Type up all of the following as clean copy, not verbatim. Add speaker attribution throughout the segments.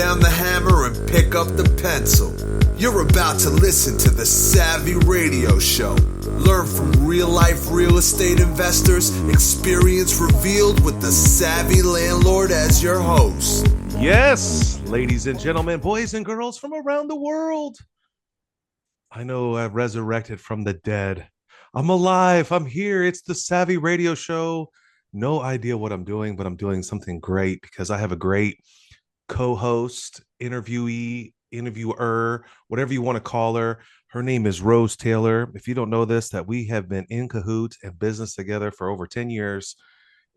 Speaker 1: down the hammer and pick up the pencil. You're about to listen to the Savvy Radio Show. Learn from real-life real estate investors, experience revealed with the Savvy Landlord as your host.
Speaker 2: Yes, ladies and gentlemen, boys and girls from around the world. I know I've resurrected from the dead. I'm alive. I'm here. It's the Savvy Radio Show. No idea what I'm doing, but I'm doing something great because I have a great co-host, interviewee, interviewer, whatever you want to call her. Her name is Rose Taylor. If you don't know this, that we have been in cahoots and business together for over 10 years,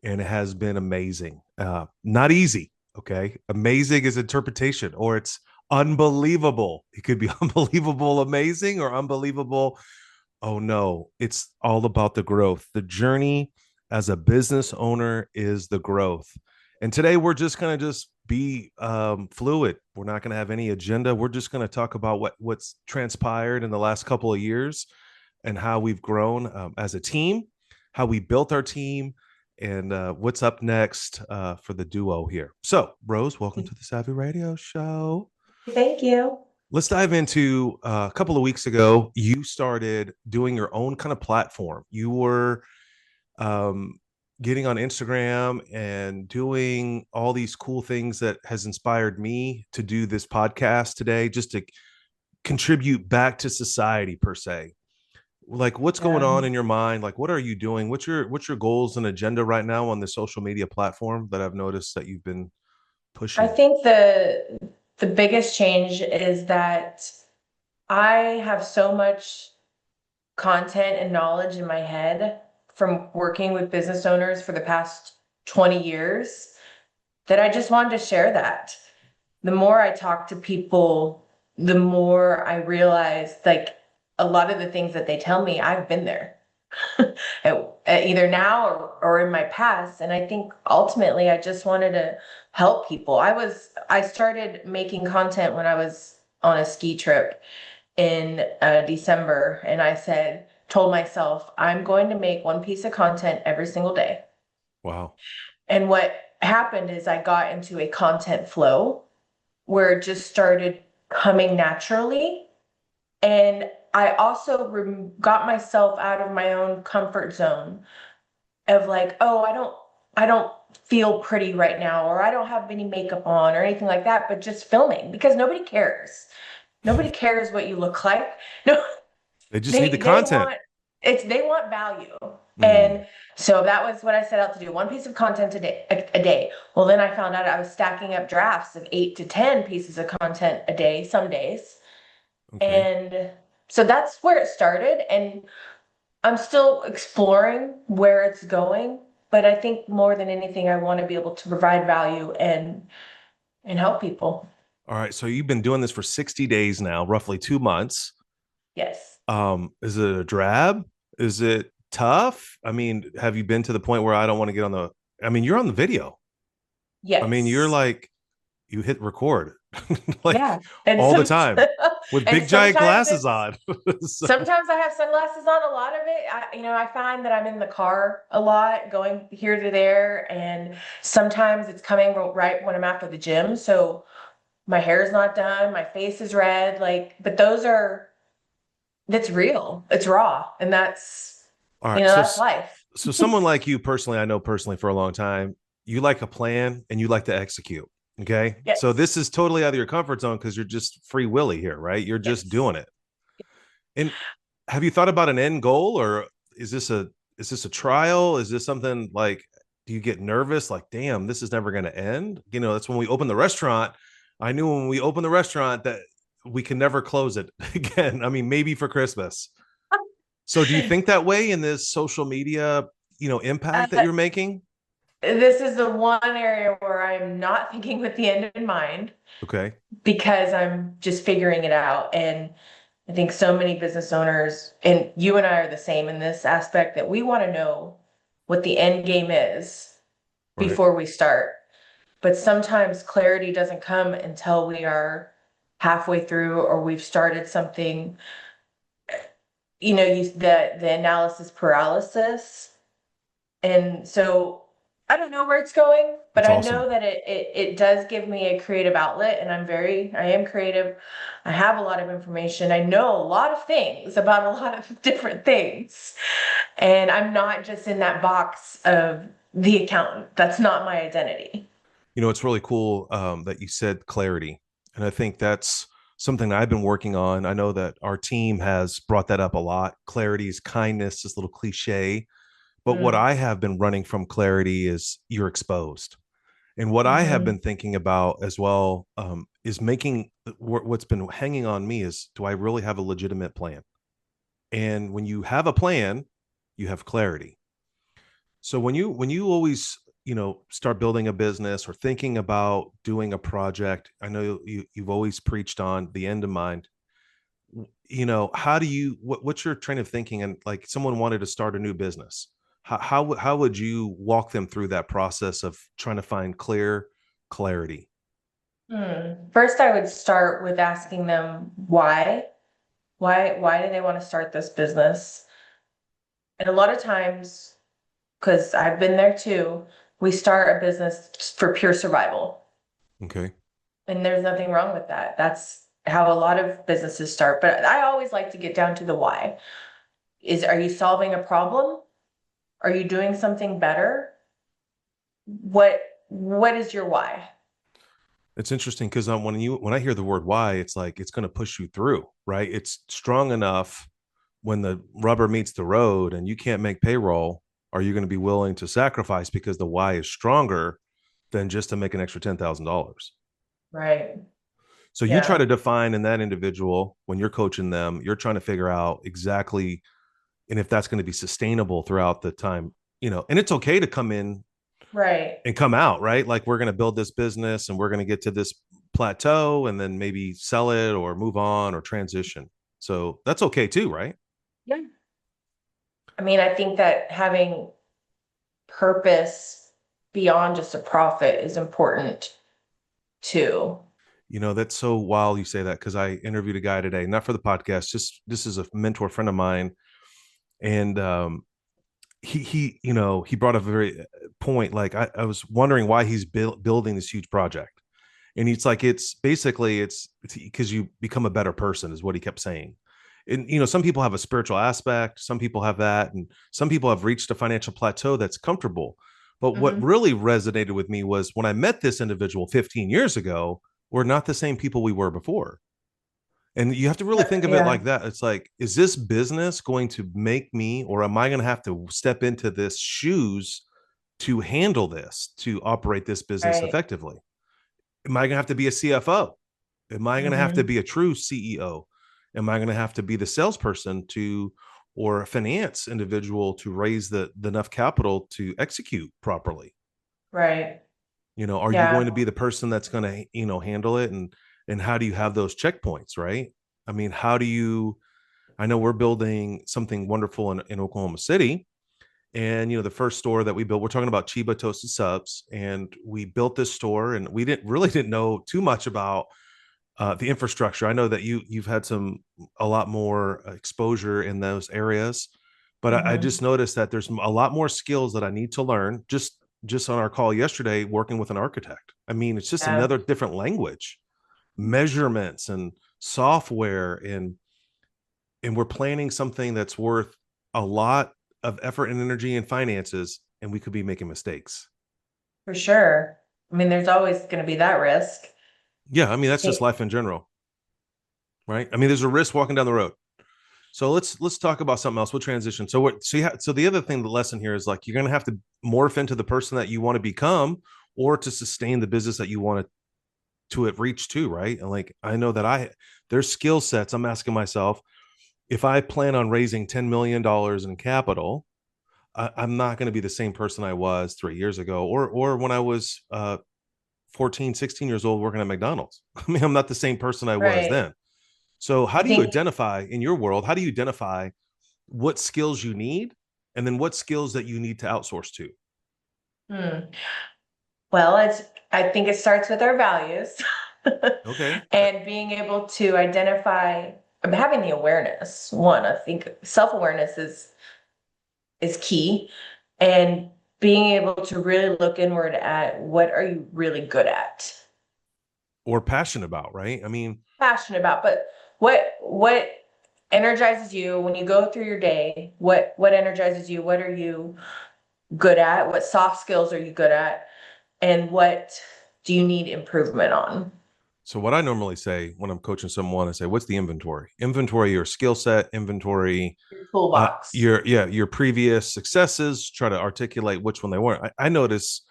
Speaker 2: and it has been amazing. Not easy, okay? Amazing is interpretation, or it's unbelievable. It could be unbelievable, amazing, or unbelievable. Oh no, it's all about the growth. The journey as a business owner is the growth. And today we're just going to be fluid. We're not going to have any agenda. We're just going to talk about what's transpired in the last couple of years and how we've grown as a team, how we built our team, and what's up next for the duo here. So, Rose, welcome to the Savvy Radio Show.
Speaker 3: Thank you.
Speaker 2: Let's dive into a couple of weeks ago, you started doing your own kind of platform. You were getting on Instagram and doing all these cool things that has inspired me to do this podcast today, just to contribute back to society per se. Like, what's going on in your mind? Like, what are you doing? What's your goals and agenda right now on the social media platform that I've noticed that you've been pushing?
Speaker 3: I think the biggest change is that I have so much content and knowledge in my head from working with business owners for the past 20 years that I just wanted to share that. The more I talk to people, the more I realize, like, a lot of the things that they tell me, I've been there either now or in my past. And I think ultimately I just wanted to help people. I started making content when I was on a ski trip in December, and told myself, I'm going to make one piece of content every single day.
Speaker 2: Wow. And
Speaker 3: what happened is I got into a content flow where it just started coming naturally. And I also got myself out of my own comfort zone of like, oh, I don't feel pretty right now, or I don't have any makeup on or anything like that, but just filming, because nobody cares. Nobody cares what you look like. No.
Speaker 2: They just need the content.
Speaker 3: They want value. And so that was what I set out to do. One piece of content a day. Well, then I found out I was stacking up drafts of 8 to 10 pieces of content a day, some days. Okay. And so that's where it started. And I'm still exploring where it's going. But I think more than anything, I want to be able to provide value and help people.
Speaker 2: All right. So you've been doing this for 60 days now, roughly 2 months.
Speaker 3: Yes.
Speaker 2: Is it a drab? Is it tough? I mean, have you been to the point where I don't want to get on you're on the video.
Speaker 3: Yes.
Speaker 2: I mean, you're like, you hit record like
Speaker 3: and
Speaker 2: all the time with big giant glasses on.
Speaker 3: So. Sometimes I have sunglasses on. A lot of it, I find that I'm in the car a lot, going here to there, and sometimes it's coming right when I'm after the gym. So my hair is not done, my face is red, but that's real. It's raw. And that's, all right, that's life.
Speaker 2: So someone like you personally, I know personally for a long time, you like a plan and you like to execute. Okay. Yes. So this is totally out of your comfort zone because you're just free willy here, right? You're just doing it. And have you thought about an end goal, or is this a trial? Is this something like, do you get nervous? Like, damn, this is never going to end. That's when we open the restaurant. I knew when we opened the restaurant that we can never close it again. I mean, maybe for Christmas. So do you think that way in this social media, impact that you're making?
Speaker 3: This is the one area where I'm not thinking with the end in mind.
Speaker 2: Okay.
Speaker 3: Because I'm just figuring it out. And I think so many business owners, and you and I are the same in this aspect, that we want to know what the end game is before we start. But sometimes clarity doesn't come until we are halfway through or we've started something. The analysis paralysis. And so I don't know where it's going, but
Speaker 2: That's
Speaker 3: I
Speaker 2: awesome.
Speaker 3: know that it does give me a creative outlet, and I am creative. I have a lot of information. I know a lot of things about a lot of different things. And I'm not just in that box of the accountant. That's not my identity.
Speaker 2: It's really cool that you said clarity. And I think that's something that I've been working on. I know that our team has brought that up a lot. Clarity is kindness, this little cliche. But what
Speaker 3: Mm.
Speaker 2: I have been running from clarity is you're exposed. And what I have
Speaker 3: Hmm.
Speaker 2: been thinking about as well is making what's been hanging on me is, do I really have a legitimate plan? And when you have a plan, you have clarity. So when you always, start building a business or thinking about doing a project, I know you've always preached on the end in mind. How do you what's your train of thinking? And like someone wanted to start a new business, how would you walk them through that process of trying to find clarity?
Speaker 3: First, I would start with asking them why. Why do they want to start this business? And a lot of times, because I've been there too, we start a business for pure survival.
Speaker 2: Okay.
Speaker 3: And there's nothing wrong with that. That's how a lot of businesses start. But I always like to get down to the why. Are you solving a problem? Are you doing something better? What what is your why?
Speaker 2: It's interesting because when I hear the word why, it's like it's going to push you through, right? It's strong enough when the rubber meets the road and you can't make payroll. Are you going to be willing to sacrifice because the why is stronger than just to make an extra $10,000?
Speaker 3: Right.
Speaker 2: So you try
Speaker 3: Yeah.
Speaker 2: to define in that individual when you're coaching them, you're trying to figure out exactly and if that's going to be sustainable throughout the time, and it's okay to come in
Speaker 3: Right.
Speaker 2: and come out, right? Like we're going to build this business and we're going to get to this plateau and then maybe sell it or move on or transition. So that's okay too, right?
Speaker 3: Yeah. I mean, I think that having purpose beyond just a profit is important too.
Speaker 2: That's so wild you say that because I interviewed a guy today, not for the podcast, just this is a mentor friend of mine. And he brought up a very point. Like I was wondering why he's building this huge project. And it's like it's basically it's because you become a better person is what he kept saying. And some people have a spiritual aspect, some people have that, and some people have reached a financial plateau that's comfortable. But what
Speaker 3: Hmm.
Speaker 2: really resonated with me was when I met this individual 15 years ago, we're not the same people we were before. And you have to really think of it
Speaker 3: Yeah.
Speaker 2: like that. It's like, is this business going to make me, or am I going to have to step into this shoes to handle this, to operate this business
Speaker 3: Right.
Speaker 2: effectively? Am I going to have to be a CFO? Am I going to have to
Speaker 3: Hmm.
Speaker 2: be a true CEO? Am I going to have to be the salesperson or a finance individual to raise the enough capital to execute properly?
Speaker 3: Right.
Speaker 2: Are you going
Speaker 3: Yeah.
Speaker 2: to be the person that's going to, handle it? And how do you have those checkpoints, right? I mean, I know we're building something wonderful in Oklahoma City. And the first store that we built, we're talking about Chiba toasted subs, and we built this store, and we didn't know too much about the infrastructure. I know that you've had a lot more exposure in those areas, but I
Speaker 3: Hmm.
Speaker 2: just noticed that there's a lot more skills that I need to learn. Just on our call yesterday, working with an architect. I mean, it's just
Speaker 3: Yeah.
Speaker 2: another different language, measurements and software, and we're planning something that's worth a lot of effort and energy and finances, and we could be making mistakes.
Speaker 3: For sure. I mean, there's always going to be that risk.
Speaker 2: Yeah, I mean that's just
Speaker 3: Hey.
Speaker 2: life in general, right? I mean, there's a risk walking down the road. So let's talk about something else. We'll transition. So the other thing, the lesson here is like you're going to have to morph into the person that you want to become, or to sustain the business that you want to reach to, right? And like I know that there's skill sets. I'm asking myself if I plan on raising $10 million in capital, I'm not going to be the same person I was 3 years ago, or when I was 14, 16 years old working at McDonald's. I mean, I'm not the same person I was
Speaker 3: Right.
Speaker 2: then. So how
Speaker 3: I
Speaker 2: do you
Speaker 3: think,
Speaker 2: identify in your world? How do you identify what skills you need, and then what skills that you need to outsource to?
Speaker 3: hmm, well, I think it starts with our values
Speaker 2: Okay.
Speaker 3: and being able to identify, having the awareness. One, I think self-awareness is key, and being able to really look inward at what are you really good at,
Speaker 2: or passionate about, right? I mean,
Speaker 3: passionate about, but what energizes you when you go through your day? What energizes you? What are you good at? What soft skills are you good at? And what do you need improvement on?
Speaker 2: so what I normally say when I'm coaching someone, I say, what's the inventory? Inventory your skill set, inventory
Speaker 3: Your toolbox.
Speaker 2: your previous successes, try to articulate which one they weren't. I notice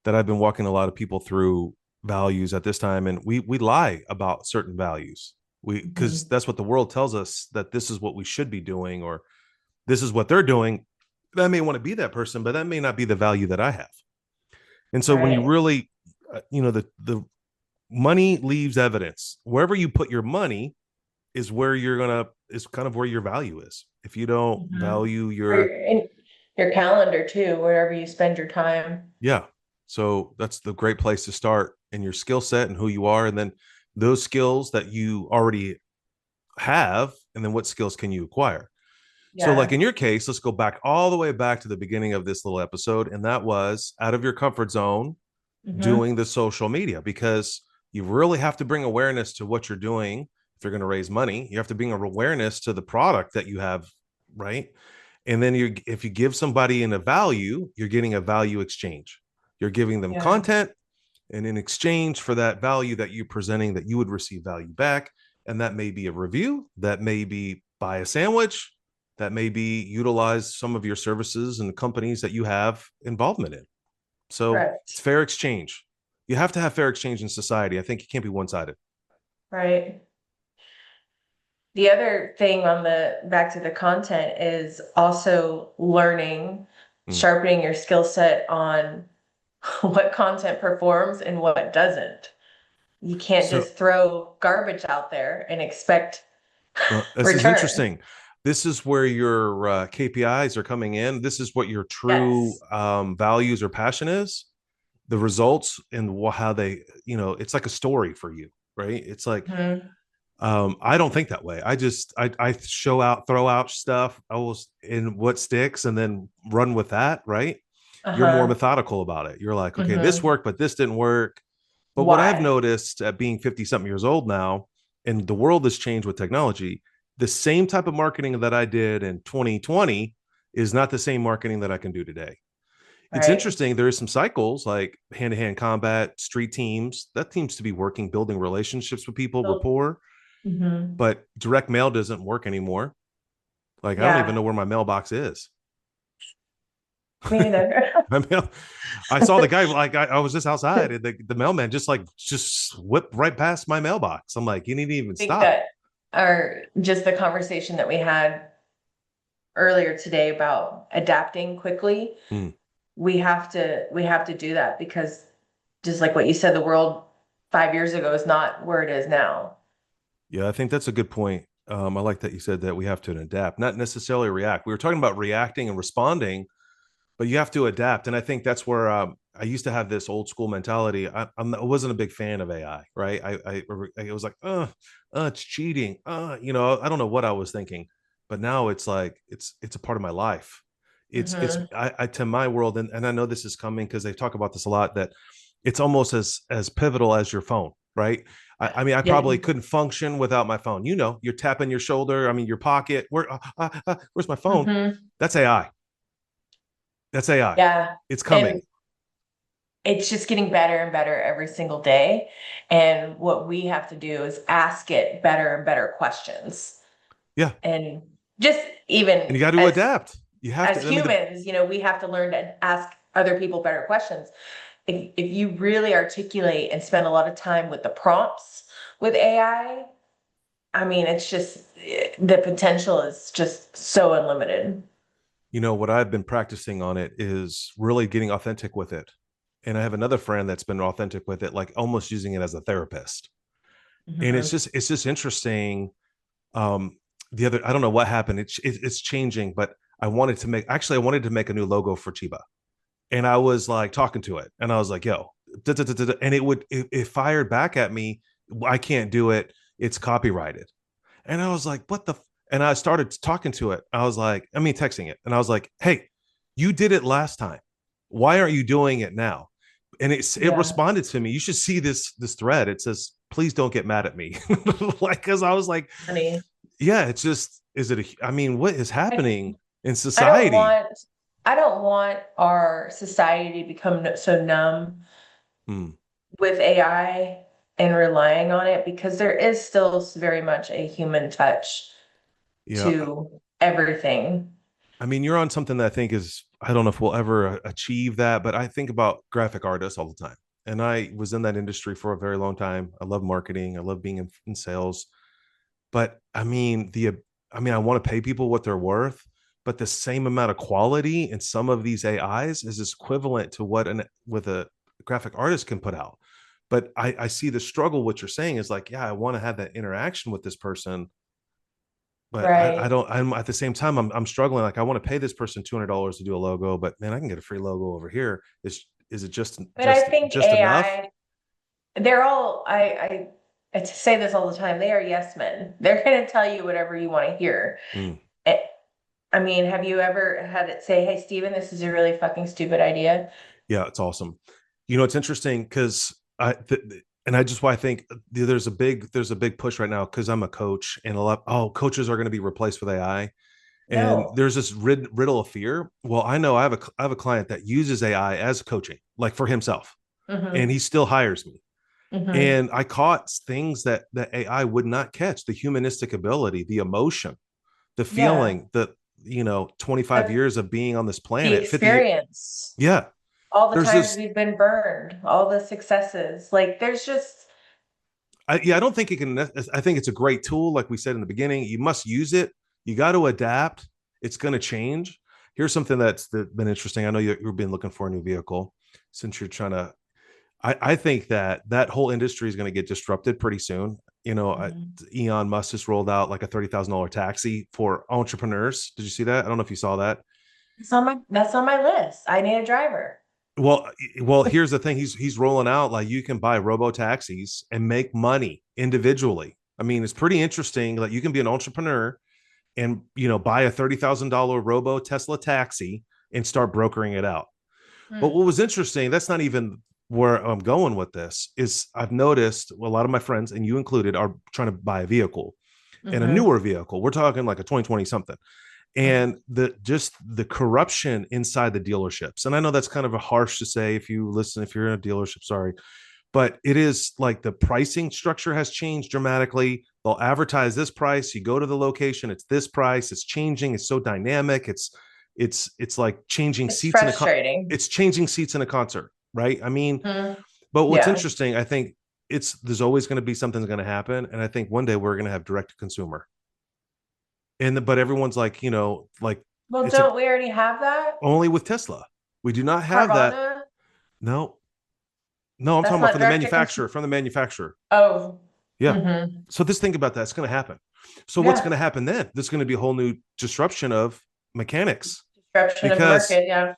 Speaker 2: that I've been walking a lot of people through values at this time, and we lie about certain values. We because
Speaker 3: Mhm.
Speaker 2: that's what the world tells us, that this is what we should be doing, or this is what they're doing. I may want to be that person, but that may not be the value that I have. And so when you
Speaker 3: Right.
Speaker 2: really, the money leaves evidence. Wherever you put your money is where you're gonna is kind of where your value is. If you don't
Speaker 3: Mhm.
Speaker 2: value
Speaker 3: Or
Speaker 2: your
Speaker 3: in your calendar too, wherever you spend your time.
Speaker 2: yeah, so that's the great place to start in your skill set and who you are, and then those skills that you already have, and then what skills can you acquire. So, like
Speaker 3: Yeah.
Speaker 2: in your case, let's go back all the way back to the beginning of this little episode, and that was out of your comfort zone
Speaker 3: Hmm.
Speaker 2: doing the social media, because you really have to bring awareness to what you're doing. If you're going to raise money, you have to bring awareness to the product that you have, right? And then if you give somebody in a value, you're getting a value exchange. You're giving them
Speaker 3: Yeah.
Speaker 2: content, and in exchange for that value that you're presenting, that you would receive value back. And that may be a review, that may be buy a sandwich, that may be utilize some of your services and companies that you have involvement in. So it's
Speaker 3: Correct.
Speaker 2: fair exchange. You have to have fair exchange in society. I think it can't be one-sided.
Speaker 3: Right. The other thing on the back to the content is also learning,
Speaker 2: Mm.
Speaker 3: sharpening your skill set on what content performs and what doesn't. You can't
Speaker 2: So
Speaker 3: just throw garbage out there and expect
Speaker 2: this is
Speaker 3: return.
Speaker 2: interesting. This is where your KPIs are coming in. This is what your true
Speaker 3: Yes.
Speaker 2: values or passion is. The results and how they, it's like a story for you, right? It's like,
Speaker 3: Hmm.
Speaker 2: I don't think that way. I throw out stuff. I was in what sticks and then run with that, right? You're more
Speaker 3: Uh-huh.
Speaker 2: methodical about it. You're like, okay, this
Speaker 3: Hmm.
Speaker 2: worked, but this didn't work. But what I've
Speaker 3: Why?
Speaker 2: noticed at being 50 something years old now, and the world has changed with technology, the same type of marketing that I did in 2020 is not the same marketing that I can do today. It's
Speaker 3: Right.
Speaker 2: interesting. There is some cycles like hand-to-hand combat, street teams. That seems to be working, building relationships with people,
Speaker 3: So,
Speaker 2: rapport.
Speaker 3: hmm.
Speaker 2: But direct mail doesn't work anymore. Like I don't even know
Speaker 3: Yeah,
Speaker 2: where my mailbox is.
Speaker 3: me neither.
Speaker 2: I mean, I saw the guy, like I was just outside, and the mailman just whipped right past my mailbox. I'm like, you didn't even
Speaker 3: Think
Speaker 2: stop.
Speaker 3: that our just the conversation that we had earlier today about adapting quickly,
Speaker 2: Mm.
Speaker 3: we have to do that because just like what you said, the world 5 years ago is not where it is now.
Speaker 2: Yeah, I think that's a good point. I like that you said that we have to adapt, not necessarily react. We were talking about reacting and responding, but you have to adapt. And I think that's where I used to have this old school mentality. I wasn't a big fan of AI, right? I was like, it's cheating. I don't know what I was thinking, but now it's like it's a part of my life. It's
Speaker 3: Hmm.
Speaker 2: I to my world, and I know this is coming because they talk about this a lot, that it's almost as pivotal as your phone, right? I mean, I
Speaker 3: Yeah.
Speaker 2: probably couldn't function without my phone. You're tapping your shoulder. I mean, your pocket. Where's my phone?
Speaker 3: Hmm.
Speaker 2: That's AI. That's AI.
Speaker 3: Yeah.
Speaker 2: It's coming.
Speaker 3: And it's just getting better and better every single day. And what we have to do is ask it better and better questions.
Speaker 2: Yeah.
Speaker 3: And just
Speaker 2: And
Speaker 3: even
Speaker 2: you got to adapt. You have
Speaker 3: as
Speaker 2: to. I mean,
Speaker 3: humans, we have to learn to ask other people better questions. If you really articulate and spend a lot of time with the prompts with I mean, it's just the potential is just so unlimited.
Speaker 2: what I've been practicing on it is really getting authentic with it. And I have another friend that's been authentic with it, like almost using it as a therapist. And it's
Speaker 3: Hmm.
Speaker 2: just, it's just interesting. Um, I don't know what happened. It's changing, but I wanted to make a new logo for Chiba. And I was like talking to it, and I was like, yo, da, da, da, da, and it fired back at me. I can't do it. It's copyrighted. And I was like, what the? And I started talking to it. I was like, texting it. And I was like, hey, you did it last time. Why aren't you doing it now? And it
Speaker 3: Yeah.
Speaker 2: responded to me. You should see this thread. It says, please don't get mad at me. Like, because I was like,
Speaker 3: Funny.
Speaker 2: yeah, it's just, I mean, what is
Speaker 3: I,
Speaker 2: happening in
Speaker 3: I don't
Speaker 2: society?
Speaker 3: want I don't want our society to become so numb
Speaker 2: Hmm.
Speaker 3: with AI and relying on it, because there is still very much a human touch
Speaker 2: Yeah.
Speaker 3: to everything.
Speaker 2: I mean, you're on something that I think is, I don't know if we'll ever achieve that, but I think about graphic artists all the time. And I was in that industry for a very long time. I love marketing. I love being in sales. But I mean, I want to pay people what they're worth, but the same amount of quality in some of these AIs is equivalent to what with a graphic artist can put out. But I see the struggle. What you're saying is like, yeah, I want to have that interaction with this person, but I
Speaker 3: Right.
Speaker 2: don't. I'm at the same time, I'm struggling. Like, I want to pay this person $200 to do a logo, but man, I can get a free logo over here. Is it
Speaker 3: But I think
Speaker 2: just enough?
Speaker 3: AI, they're all I to say this all the time, they are yes men. They're gonna tell you whatever you want to hear.
Speaker 2: Mm.
Speaker 3: Eh, I mean, have you ever had it say, "Hey, Steven, this is a really fucking stupid idea"?
Speaker 2: Yeah, it's awesome. You know, it's interesting because and I just why I think there's a big push right now because I'm a coach and coaches are going to be replaced with AI. And
Speaker 3: No.
Speaker 2: there's this riddle of fear. Well, I know I have a client that uses AI as coaching, like for himself, and
Speaker 3: Mm-hmm.
Speaker 2: he still hires me.
Speaker 3: Mm-hmm.
Speaker 2: And I caught things that AI would not catch: the humanistic ability, the emotion, the
Speaker 3: Yeah.
Speaker 2: feeling, the 25
Speaker 3: The,
Speaker 2: years of being on this
Speaker 3: the
Speaker 2: planet, 50.
Speaker 3: experience,
Speaker 2: Yeah,
Speaker 3: all the
Speaker 2: there's
Speaker 3: times
Speaker 2: this.
Speaker 3: we've been burned, all the successes. Like there's just
Speaker 2: I don't think it can. I think it's a great tool. Like we said in the beginning, you must use it. You got to adapt. It's going to change. Here's something that's been interesting. I know you've been looking for a new vehicle since you're trying to. I think that whole industry is going to get disrupted pretty soon. You know,
Speaker 3: Mhm.
Speaker 2: Elon Musk just rolled out like a $30,000 taxi for entrepreneurs. Did you see that? I don't know if you saw that.
Speaker 3: That's on my list. I need a driver.
Speaker 2: Well, here's the thing. He's rolling out like you can buy robo taxis and make money individually. I mean, it's pretty interesting. Like you can be an entrepreneur and buy a $30,000 robo Tesla taxi and start brokering it out. But
Speaker 3: Hmm.
Speaker 2: what was interesting, that's not even where I'm going with this, is I've noticed a lot of my friends, and you included, are trying to buy a vehicle and a
Speaker 3: Hmm.
Speaker 2: newer vehicle. We're talking like a 2020 something, and the corruption inside the dealerships. And I know that's kind of a harsh to say if you're in a dealership, sorry, but it is like the pricing structure has changed dramatically. They'll advertise this price, you go to the location, it's this price, it's changing, it's so dynamic, it's like changing
Speaker 3: It's
Speaker 2: seats
Speaker 3: frustrating.
Speaker 2: it's changing seats in a concert, right? I mean,
Speaker 3: Hmm.
Speaker 2: but what's
Speaker 3: Yeah.
Speaker 2: interesting, I think there's always going to be something's going to happen, and I think one day we're going to have direct to consumer. But everyone's like, like
Speaker 3: Well,
Speaker 2: it's a
Speaker 3: don't we already have that?
Speaker 2: only with Tesla. We do not have that.
Speaker 3: Carvana?
Speaker 2: No, no, I'm talking
Speaker 3: That's
Speaker 2: about
Speaker 3: not
Speaker 2: from the
Speaker 3: direct to
Speaker 2: manufacturer,
Speaker 3: consumer.
Speaker 2: from the manufacturer.
Speaker 3: Oh.
Speaker 2: Yeah.
Speaker 3: Hmm.
Speaker 2: So just think about that. It's going to happen. So what's going
Speaker 3: Yeah.
Speaker 2: to happen then? There's going to be a whole new disruption of mechanics
Speaker 3: Disruption of the
Speaker 2: because
Speaker 3: market. Yeah.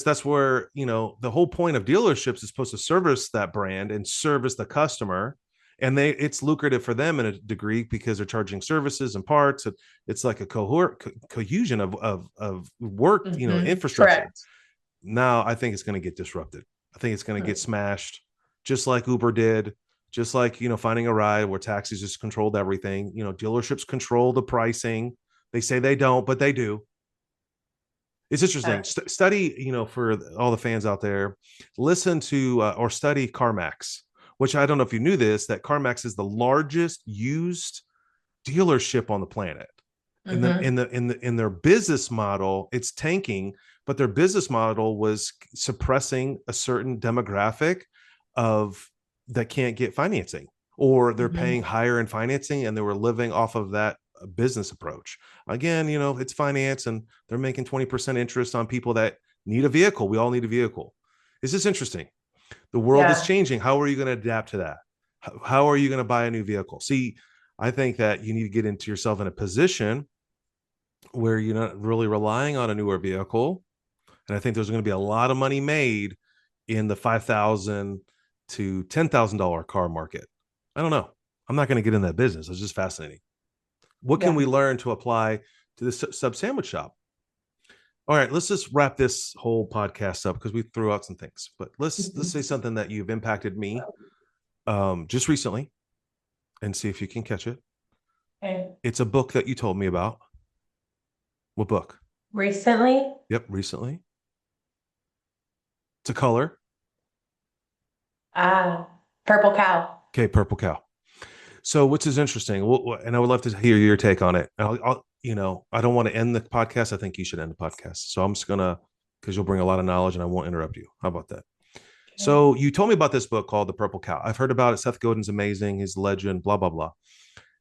Speaker 2: that's where, the whole point of dealerships is supposed to service that brand and service the customer. And it's lucrative for them in a degree because they're charging services and parts. It's like a cohesion of work,
Speaker 3: Hmm.
Speaker 2: infrastructure.
Speaker 3: Correct.
Speaker 2: Now I think it's going to get disrupted. I think it's going to get
Speaker 3: Hmm.
Speaker 2: smashed, just like Uber did, just like finding a ride where taxis just controlled everything. Dealerships control the pricing. They say they don't, but they do. It's interesting.
Speaker 3: Yeah.
Speaker 2: Study, for all the fans out there, listen to or study CarMax, which I don't know if you knew this, that CarMax is the largest used dealership on the planet.
Speaker 3: Hmm.
Speaker 2: In their business model, it's tanking, but their business model was suppressing a certain demographic of that can't get financing, or they're paying
Speaker 3: Hmm.
Speaker 2: higher in financing, and they were living off of that business approach. Again, it's finance, and they're making 20% interest on people that need a vehicle. We all need a vehicle. Is this interesting? The world is
Speaker 3: Yeah.
Speaker 2: changing. How are you going to adapt to that? How are you going to buy a new vehicle? See, I think that you need to get into yourself in a position where you're not really relying on a newer vehicle. And I think there's going to be a lot of money made in the $5,000 to $10,000 car market. I don't know. I'm not going to get in that business. It's just fascinating. What can
Speaker 3: Yeah.
Speaker 2: we learn to apply to this sub sandwich shop? All right, let's just wrap this whole podcast up because we threw out some things. But let's say something that you've impacted me just recently and see if you can catch it.
Speaker 3: Okay.
Speaker 2: It's a book that you told me about. What book?
Speaker 3: Recently,
Speaker 2: Yep, recently. It's a color.
Speaker 3: ah, Purple Cow.
Speaker 2: Okay, Purple Cow. So, which is interesting, and I would love to hear your take on it. I don't want to end the podcast. I think you should end the podcast. So I'm just gonna, because you'll bring a lot of knowledge, and I won't interrupt you. How about that?
Speaker 3: Okay.
Speaker 2: So you told me about this book called The Purple Cow. I've heard about it. Seth Godin's amazing. His legend, blah blah blah.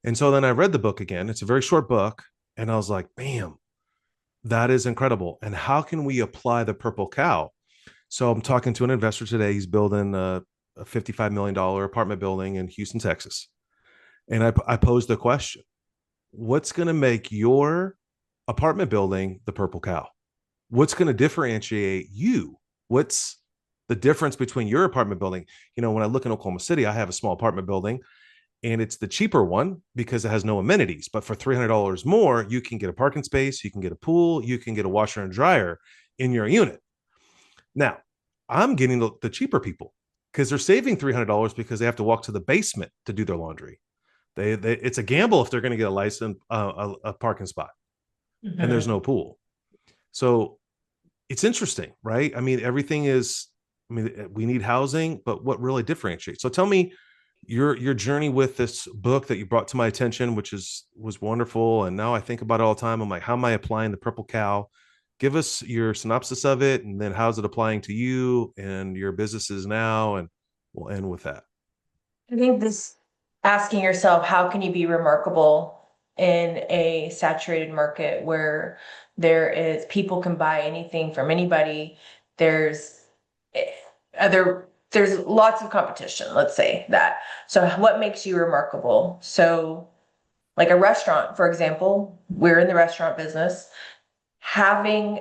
Speaker 2: And so then I read the book again. It's a very short book, and I was like, bam, that is incredible. And how can we apply the Purple Cow? So I'm talking to an investor today. He's building a $55 million apartment building in Houston, Texas. And I posed the question, what's going to make your apartment building the Purple Cow? What's going to differentiate you? What's the difference between your apartment building? When I look in Oklahoma City, I have a small apartment building and it's the cheaper one because it has no amenities. But for $300 more, you can get a parking space, you can get a pool, you can get a washer and dryer in your unit. Now, I'm getting the cheaper people because they're saving $300 because they have to walk to the basement to do their laundry. It's a gamble if they're going to get a license, a parking spot, and there's no pool. So it's interesting, right? I mean, everything is. I mean, we need housing, but what really differentiates? So tell me your journey with this book that you brought to my attention, which was wonderful, and now I think about it all the time. I'm like, how am I applying the Purple Cow? Give us your synopsis of it, and then how's it applying to you and your businesses now? And we'll end with that.
Speaker 3: I think this asking yourself, how can you be remarkable in a saturated market where people can buy anything from anybody. Eh, there's lots of competition, let's say that. So what makes you remarkable? So like a restaurant, for example, we're in the restaurant business. Having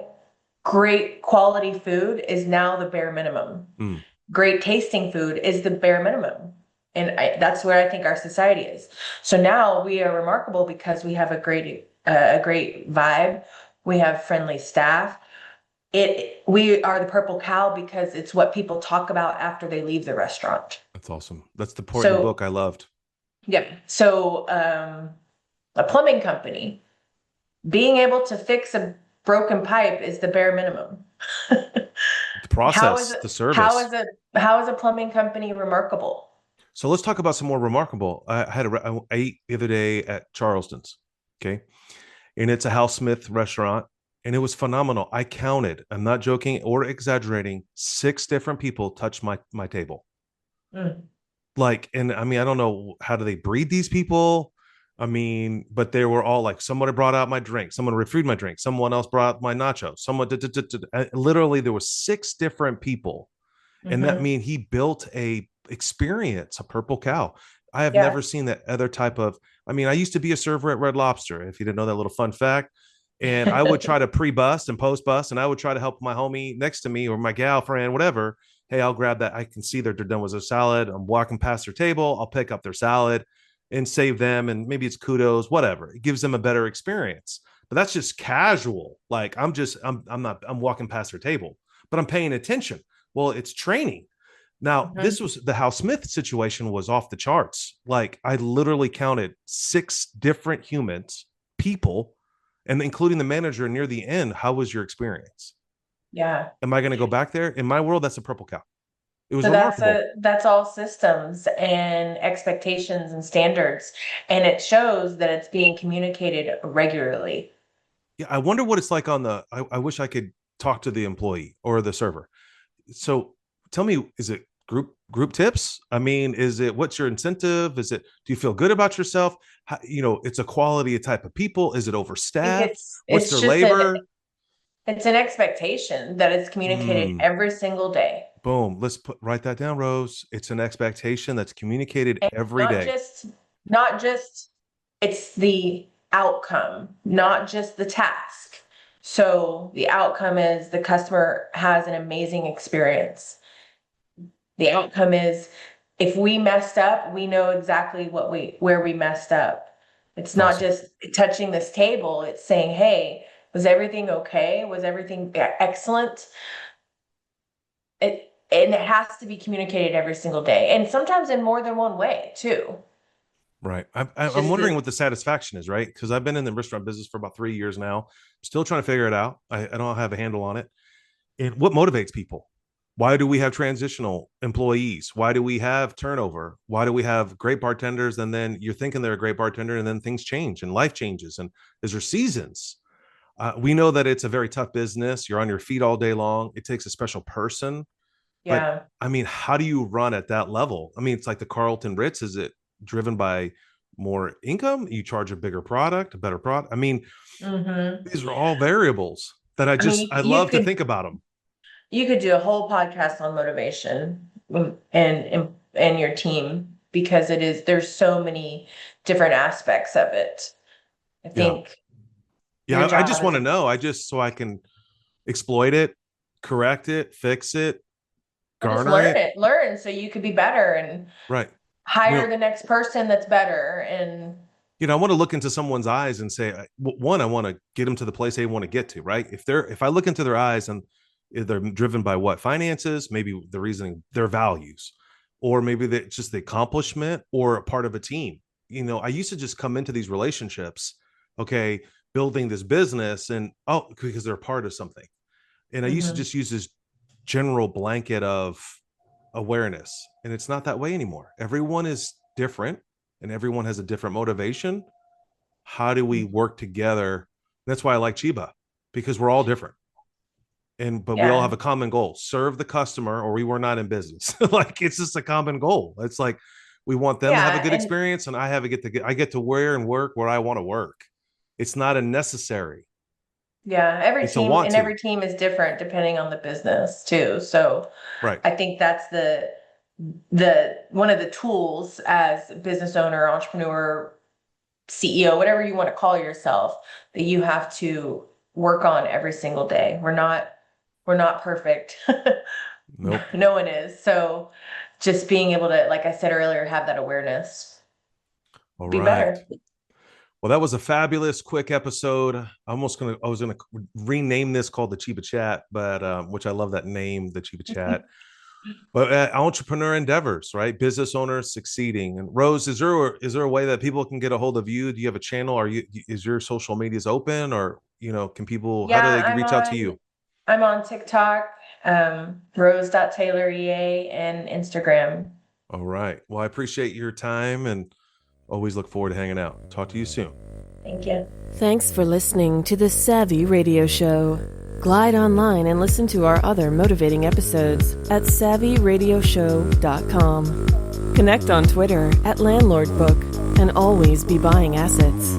Speaker 3: great quality food is now the bare minimum.
Speaker 2: Mm.
Speaker 3: Great tasting food is the bare minimum. And that's where I think our society is. So now we are remarkable because we have a great vibe. We have friendly staff. We are the Purple Cow because it's what people talk about after they leave the restaurant.
Speaker 2: That's awesome. That's the part of the book I loved.
Speaker 3: Yeah. So a plumbing company, being able to fix a broken pipe is the bare minimum.
Speaker 2: The process, the service.
Speaker 3: How is a plumbing company remarkable?
Speaker 2: So let's talk about some more remarkable. I ate the other day at Charleston's, okay, and it's a Hal Smith restaurant, and it was phenomenal. I counted, I'm not joking or exaggerating, 6 different people touched my table. Like, and I mean, I don't know, how do they breed these people? I mean, but they were all like, someone brought out my drink, someone refilled my drink, someone else brought out my nachos, someone literally there were 6 different people. And that mean he built a experience, a Purple Cow. I have never seen that other type of. I mean, I used to be a server at Red Lobster, if you didn't know that little fun fact. And I would try to pre-bust and post-bust, and I would try to help my homie next to me or my gal friend, whatever. Hey, I'll grab that. I can see they're done with their salad. I'm walking past their table. I'll pick up their salad and save them. And maybe it's kudos, whatever. It gives them a better experience. But that's just casual. Like I'm walking past their table, but I'm paying attention. Well, it's training. Now, this was the Hal Smith situation was off the charts. Like I literally counted 6 different people, and including the manager near the end. How was your experience?
Speaker 3: Yeah.
Speaker 2: Am I going to go back there? In my world, that's a Purple Cow. It was
Speaker 3: So
Speaker 2: remarkable.
Speaker 3: that's all systems and expectations and standards. And it shows that it's being communicated regularly.
Speaker 2: Yeah. I wonder what it's like on I wish I could talk to the employee or the server. So tell me, is it group tips? I mean, what's your incentive? Do you feel good about yourself? How, it's a quality type of people. Is it overstaffed? What's their labor?
Speaker 3: It's an expectation that it's communicated every single day.
Speaker 2: Boom. Let's write that down, Rose. It's an expectation that's communicated every day.
Speaker 3: Not just it's the outcome, not just the task. So the outcome is the customer has an amazing experience. The outcome is if we messed up, we know exactly where we messed up. It's not just touching this table. It's saying, hey, Was everything okay? Was everything excellent? And it has to be communicated every single day, and sometimes in more than one way too.
Speaker 2: Right.
Speaker 3: It's
Speaker 2: I'm
Speaker 3: just
Speaker 2: wondering
Speaker 3: the
Speaker 2: what the satisfaction is, right? Because I've been in the restaurant business for about 3 years now. Still trying to figure it out. I don't have a handle on it. And what motivates people? Why do we have transitional employees? Why do we have turnover? Why do we have great bartenders? And then you're thinking they're a great bartender, and then things change and life changes. And is there seasons? We know that it's a very tough business. You're on your feet all day long. It takes a special person. But
Speaker 3: yeah.
Speaker 2: I mean, how do you run at that level? I mean, it's like the Carlton Ritz. Is it driven by more income? You charge a bigger product, a better product. I mean,
Speaker 3: Hmm.
Speaker 2: these are all variables that
Speaker 3: I mean,
Speaker 2: I
Speaker 3: you
Speaker 2: love to
Speaker 3: could
Speaker 2: think about them.
Speaker 3: you could do a whole podcast on motivation, and your team, because there's so many different aspects of it. I
Speaker 2: Yeah.
Speaker 3: think
Speaker 2: Yeah.
Speaker 3: your
Speaker 2: I
Speaker 3: job
Speaker 2: just
Speaker 3: as
Speaker 2: want to
Speaker 3: a
Speaker 2: know. I just, so I can exploit it, correct it, fix it,
Speaker 3: or just
Speaker 2: garner it.
Speaker 3: learn so you could be better and
Speaker 2: Right. You
Speaker 3: hire
Speaker 2: know,
Speaker 3: the next person that's better. And
Speaker 2: I want to look into someone's eyes and say, one, I want to get them to the place they want to get to, right? If I look into their eyes and they're driven by what? Finances, maybe the reasoning, their values, or maybe it's just the accomplishment or a part of a team. I used to just come into these relationships, okay, building this business, and because they're a part of something. And I used to
Speaker 3: Mhm.
Speaker 2: just use this general blanket of awareness. And it's not that way anymore. Everyone is different and everyone has a different motivation. How do we work together? That's why I like Chiba, because we're all different. But we all have
Speaker 3: Yeah.
Speaker 2: a common goal: serve the customer, or we were not in business. Like, it's just a common goal. It's like we want them to have a
Speaker 3: Yeah.
Speaker 2: good
Speaker 3: And
Speaker 2: experience, and I get to wear and work where I want to work. It's not a necessary,
Speaker 3: yeah,
Speaker 2: it's a want to.
Speaker 3: every team is different depending on the business too. So
Speaker 2: Right.
Speaker 3: I think that's the one of the tools as a business owner, entrepreneur, CEO, whatever you want to call yourself, that you have to work on every single day. We're not perfect.
Speaker 2: Nope.
Speaker 3: No one is. So just being able to, like I said earlier, have that awareness,
Speaker 2: All
Speaker 3: be
Speaker 2: right.
Speaker 3: better.
Speaker 2: Well, that was a fabulous quick episode. I was gonna rename this called the Chiba Chat, but which I love that name, the Chiba Chat. But entrepreneur endeavors, right? Business owners succeeding. And Rose, is there a way that people can get a hold of you? Do you have a channel? Is your social medias open, or can people? How do
Speaker 3: Yeah,
Speaker 2: they reach out to you?
Speaker 3: I'm on TikTok, rose.taylorea, and Instagram.
Speaker 2: All right. Well, I appreciate your time and always look forward to hanging out. Talk to you soon.
Speaker 3: Thank you.
Speaker 4: Thanks for listening to the Savvy Radio Show. Glide online and listen to our other motivating episodes at savvyradioshow.com. Connect on Twitter at LandlordBook and always be buying assets.